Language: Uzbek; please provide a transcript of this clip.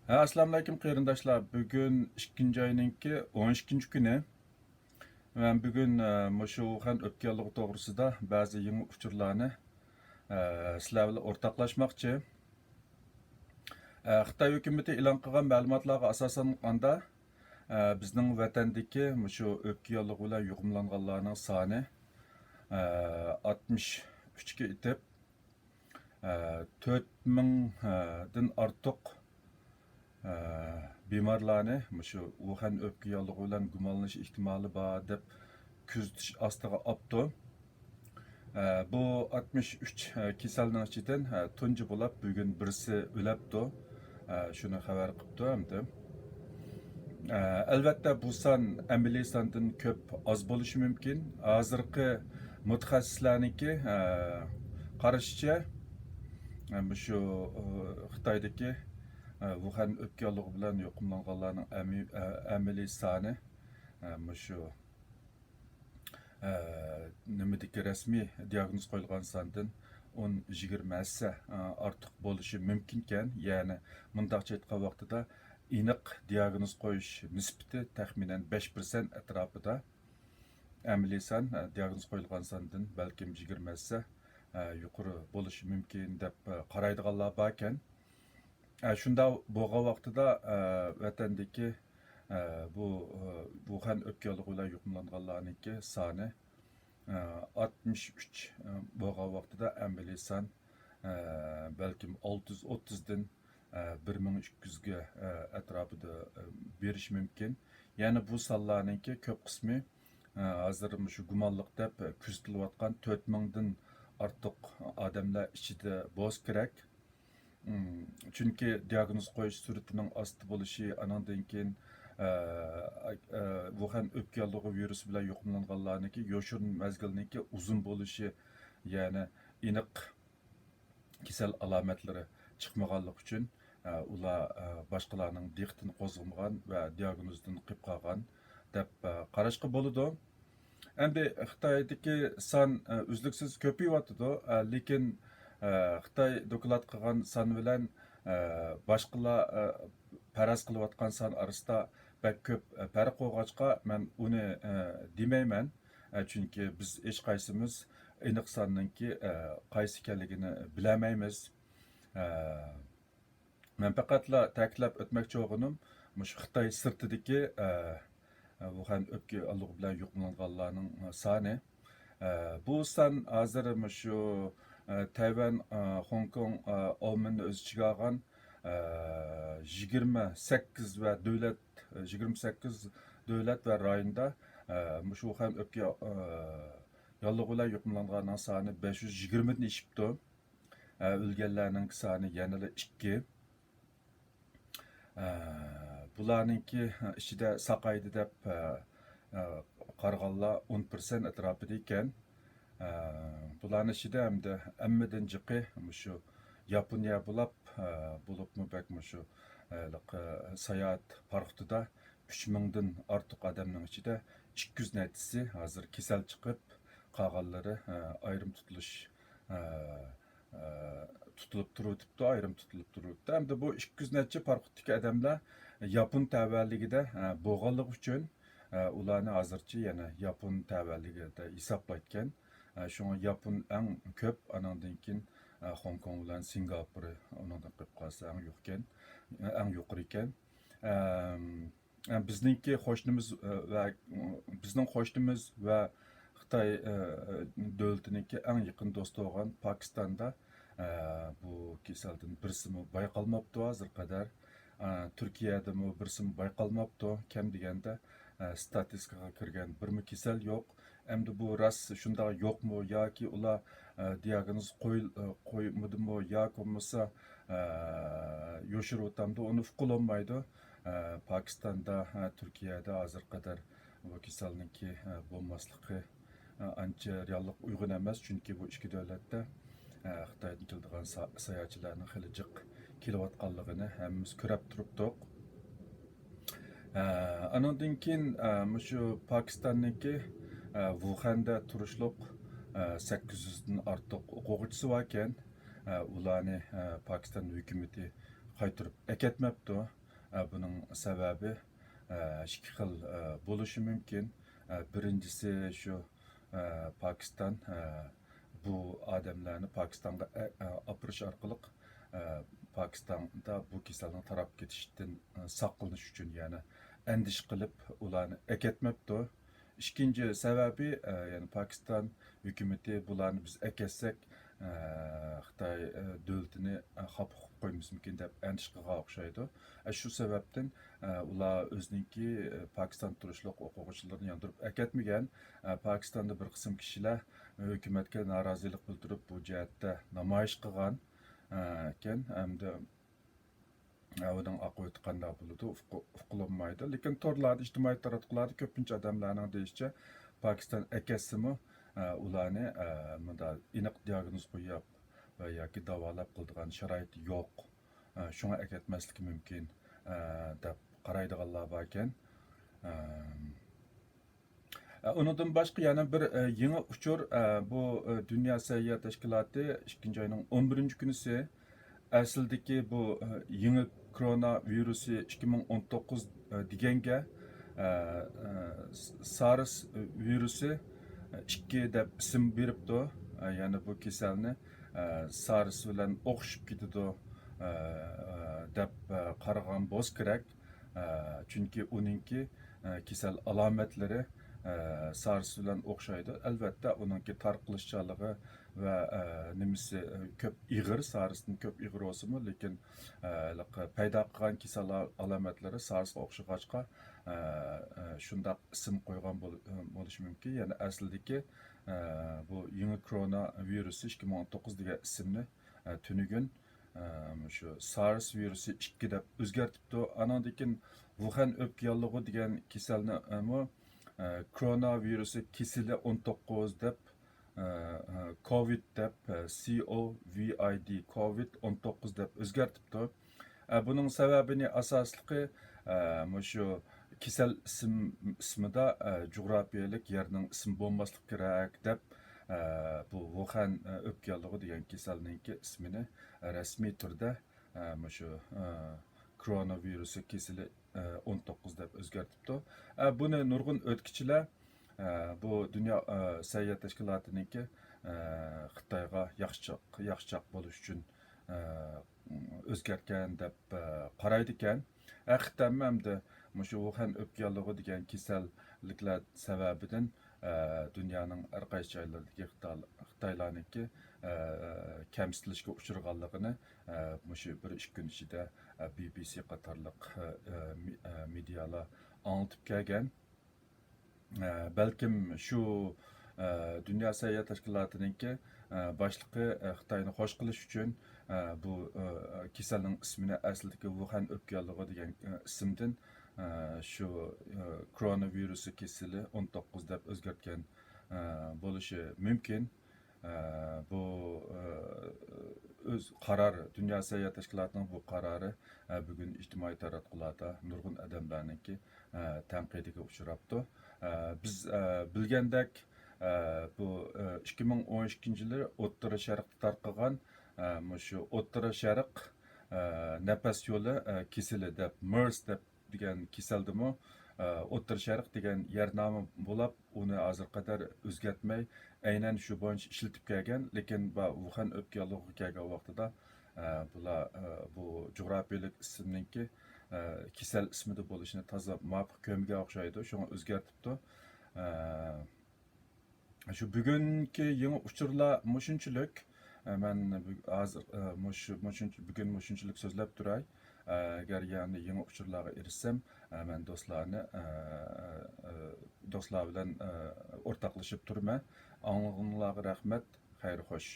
Assalamu alaykum qarindoshlar. Bugun 2 ayninki 12 kuni. Men bugun mushu Wuhan o'tganligi to'g'risida ba'zi yangi uchurlarni sizlar bilan o'rtoqlashmoqchi. Xitoy hukumatı e'lon qilgan ma'lumotlarga asosan olganda, bizning vatandagi mushu o'tganligi bilan yuqumlanganlarning soni 63 ga yetib, 4000 dan ortiq bemorlarni mushu Wuhan o'pka bilan gumonlanish ehtimoli bor deb kuzatish ostiga olibdi. Bu 63 kasalning ichidan tunji bo'lib bugun birisi o'libdi. Shuni xabar qilibdi hamda. Albatta bu son amaliy sondan ko'p oz bo'lishi mumkin. Hozirgi mutaxassislarniki qarashicha shu Xitoydagi Wuhan o'pkaligi bilan yuqumlanganlarning amaliy soni shu nimadagi rasmiy diagnoz qo'yilgan sondan 10-20 hassa ortiq bo'lishi mumkin ekan. Ya'ni mundaqcha aytgan vaqtida aniq diagnoz qo'yish nisbati taxminan 5% atrofida. Amaliy son diagnoz qo'yilgan sondan balkim 20 hassa yuqori bo'lishi mumkin deb qaraydiganlar bor ekan. Shunda bo'lgan vaqtida vatandagi bu Wuhan o'pkaligi bilan yuqumlanganlarniki soni 63 bo'lgan vaqtida amaliy son balkim 630 dan 1200 ga atrofida berish mumkin. Ya'ni bu sonlarniki ko'p qismi hozir shu gumonliq deb kuzatilayotgan 4000 dan ortiq odamlar ichida bo'lishi kerak. Çünkü diagnoz qo'yish sur'atining osti bo'lishi, anandan keyin Wuhan o'pkaligi virusi bilan yuqumlanganlarniki yoshirin mazgilniki uzun bo'lishi, ya'ni aniq kasal alomatlari chiqmaganligi uchun ular boshqalarning diqqatini qo'zg'amagan va diagnozdan qilib qolgan deb qarashga bo'ladi. Endi Xitoydagi son uzluksiz ko'payyapti, lekin Xitoy doklad qilgan son bilan boshqalar faraz qilayotgan son orasida bak ko'p farq bo'lg'achqa men uni demayman. Chunki biz hech qaysimiz aniq sonninki qaysi ekanligini bilmaymiz. Men faqatla ta'kidlab o'tmoqchi bo'lganim, shu Xitoy sirtidagi Wuhan o'pkaligi bilan yuqumlanganlarning soni. Bu son hozir shu Tayvan, Hong Kong olmini o'z ichiga olgan 28 va davlat 28 davlat va rayonda shu Wuhan o'pkaligi bilan yuqumlanganlarning soni 520 ni ishibdi. O'lganlarning soni yana 2. Bularninki ichida saqaydi deb qarag'anlar 10% atrofida ekan. Bularning ichida hamda hammadan jiqi shu Yaponiya bo'libmi bak shu sayohat parxtida 3000 dan ortiq odamning ichida 200 netisi hozir kasal chiqib, qolganlari ayrim tutilib turibdi, ayrim tutilib turibdi. Hamda bu 200 necha parxtdagi odamlar Yapon tavalligida bo'lganligi uchun ularni hozircha yana Yapon tavalligida hisoblayotgan. Şuna Yapon eng ko'p, anandan keyin Hong Kong bilan Singapur undan qilib qolsa eng yuqori ekan. Bizning qo'shnimiz va Xitoy davlatiniki eng yaqin do'sti bo'lgan Pokistonda bu kasaldan birisimi bayqalmabdi hozir qadar. Turkiyada birisimi bayqalmabdi. Kam deganda statistikaga kirgan birmi kasal yo'q. Endi bu rost shunda yo'qmi yoki ular diagnoz qo'ymidimi yoki bo'lmasa yoshirib o'tamdi, uni uqilolmaydi. Pokistonda, Turkiyada hozir qadar bu kasalniki bo'lmasligi ancha reallik uyg'un emas, chunki bu ikki davlatda Xitoydan keladigan sayohatchilarning xili jiq kelayotganligini hammamiz ko'rib turibdik. Anandan keyin shu Pokistonniki Wuhan'da turishliq 800 dan ortiq o'quvchisi bor ekan. Ularni Pokiston hukumati qaytırıp eketmepti. Bunun sebebi ikki xil bo'lishi mumkin. Birincisi şu Pakistan bu adamlarni Pakistan'a apırış arqılık Pakistan'da bu kasalning tarap ketishdan saqlanish uchun yani endish qilib ularni eketmepti. İkinci sebebi yani Pakistan hükümeti bularni biz eketsek Xitoy davlatini xafa qilib qo'ymasmikin deb endish qilgan o'xshaydi. Shu sababdan ular o'ziniki Pakistan turishliq o'quvchilarni yondirib eketmagan. Pakistonda bir qism kishilar hukumatga norozilik bildirib bu jihatda namoyish qilgan ekan. Hamda uning oqibati qanday bo'ladi uqilmaydi. Lekin torlarda, ijtimoiy taratqularda ko'pincha odamlarning deyishicha Pakiston akassimi ularni bunda aniq diagnoz qo'yib va yoki davolab qiladigan sharoit yo'q. Shunga aketmasligi mumkin deb qaraydiganlar bor ekan. Undan boshqa yana bir yangi uchur bu Dünya Sayyoh Tashkiloti 2-oyning 11-kunisi aslidagi bu yangi koronavirusi 2019 deganga SARS virusi 2 deb ism beribdi. Yani bu kasalni SARS bilan o'xshab ketadi deb qaragan bo'lish kerak. Chunki uninki kasal alomatlari SARS bilan o'xshaydi. Albatta uningki tarqalishchanligi va nimasi ko'p ig'ir, SARSdan ko'p ig'ir bo'lsa-mu, lekin paydo qilgan kasal alomatlari SARSga o'xshag'achqa shundoq ism qo'ygan bo'lishi mumkin. Ya'ni aslidagi bu yangi koronavirusi 2019 degan ismni tunigun shu SARS virusi 2 deb o'zgartibdi. Andan keyin Wuhan o'pkayollig'i degan kasalni koronavirusi kesili 19 deb COVID deb COVID COVID-19 deb o'zgartibdi. Bunun sebebini asaslıqı şu kisel ismida coğrafiyalik yerinin isim olmaslık gerek deb bu Wuhan o'pkayollig'i degan kasalninki ismini resmi turda şu koronavirusi kesili 19 deb o'zgartibdi. Buni nurg'un o'tkichilar bu Dünya Sayyoh Tashkilotiniki Xitoyga yaxshiroq bo'lish uchun o'zgartgan deb qaraydi ekan. Haqiqatan hamda shu Wuhan o'pkayollig'i degan kasalliklar sababidan dunyoning har qaysi joylaridagi Xitoylarniki kamsitilishga uchraganligini shu 1-2 kun ichida BBC qatorliq medialar anlatib kelgan. Belkim şu Dünya Sayyoh Tashkilotiniki boshlig'i Xitoyni xo'sh qilish uchun bu kasalning ismini aslidagi Wuhan o'pkayollig'i degan ismdan şu koronavirusi kesili 19 deb o'zgartgan bo'lishi mumkin. Bu öz qaror, Dünya Sayyoh Tashkilotining bu qarori bugun ijtimoiy taratqularda nurg'un odamlarniki tanqidiga uchrabdi. Biz bilgandek bu 2012-yili O'rta Sharqda tarqalgan shu O'rta Sharq nafas yo'li kasali deb MERS deb degan kasaldimi O'rta Sharq degan yer nomi bo'lib, uni hozir qadar o'zgartmay aynan shu bo'yicha ishlatib kelgan, lekin bu Wuhan o'pkayollig'i kelgan vaqtida bular bu jo'grafiyalik ismninki kasal ismida bo'lishini toza muvofiq ko'mga o'xshaydi, shunga o'zgartibdi. Şu bugungi yangi uchurlar mushunchalik men hozir bugun mushunchalik so'zlab turay. Agar yani yangi uchurlarga erishsam, men do'stlar bilan o'rtoqlashib turman. Anglag'inlarga rahmat, xayr xo'sh.